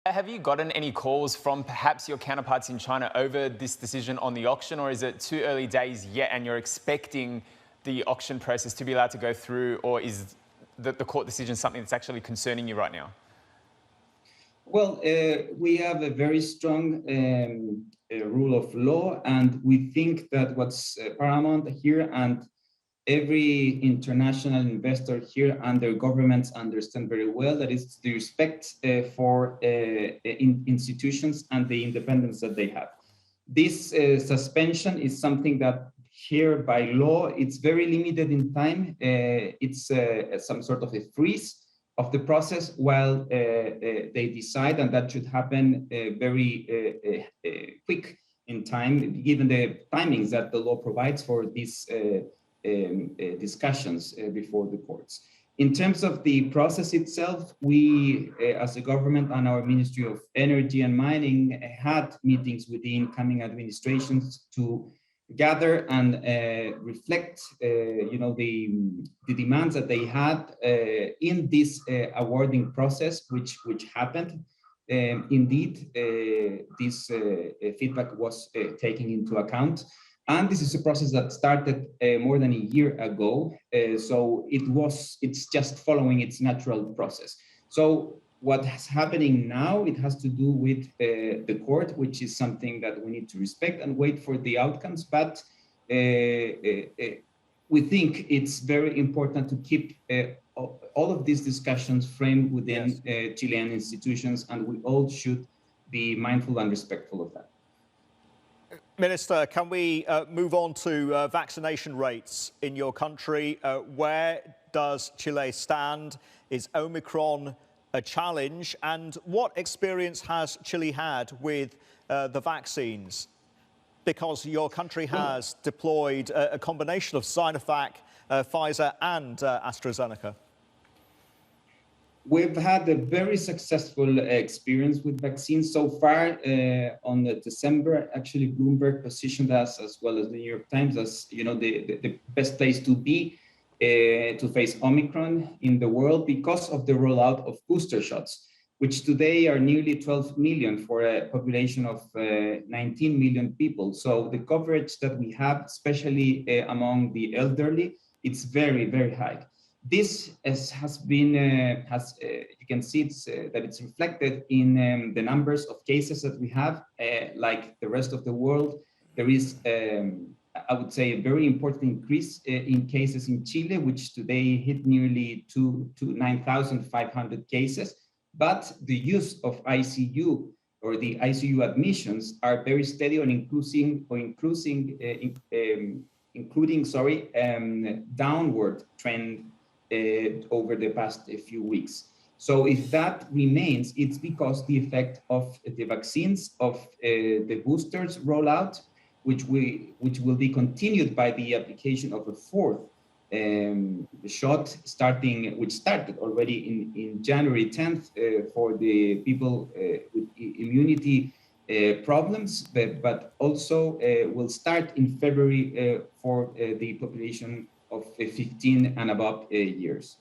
Have you gotten any calls from perhaps your counterparts in China over this decision on the auction, or is it too early days yet and you're expecting the auction process to be allowed to go through, or is the court decision something that's actually concerning you right now? Well, we have a very strong rule of law, and we think that what's paramount here, and every international investor here and their governments understand very well, that is the respect for institutions and the independence that they have. This suspension is something that here by law, it's very limited in time. It's some sort of a freeze of the process while they decide, and that should happen very quick in time, given the timings that the law provides for these discussions before the courts. In terms of the process itself, we, as a government and our Ministry of Energy and Mining, had meetings with the incoming administrations to gather and reflect, the demands that they had in this awarding process, which happened. Indeed, this feedback was taken into account. And this is a process that started more than a year ago. So it's just following its natural process. So what's happening now, it has to do with the court, which is something that we need to respect and wait for the outcomes. But we think it's very important to keep all of these discussions framed within Chilean institutions, and we all should be mindful and respectful of that. Minister, can we move on to vaccination rates in your country? Where does Chile stand? Is Omicron a challenge? And what experience has Chile had with the vaccines? Because your country has deployed a combination of Sinovac, Pfizer and AstraZeneca. We've had a very successful experience with vaccines so far. On December, actually, Bloomberg positioned us, as well as the New York Times, as the best place to be to face Omicron in the world because of the rollout of booster shots, which today are nearly 12 million for a population of 19 million people. So the coverage that we have, especially among the elderly, it's very, very high. This has been, you can see that it's reflected in the numbers of cases that we have. Like the rest of the world, there is, I would say, a very important increase in cases in Chile, which today hit nearly to 9,500 cases. But the use of ICU or the ICU admissions are very steady on including downward trend over the past few weeks. So if that remains, it's because the effect of the vaccines, of the boosters rollout, which will be continued by the application of a fourth shot, which started already in January 10th for the people with immunity problems, but also will start in February for the population of 15 and above years.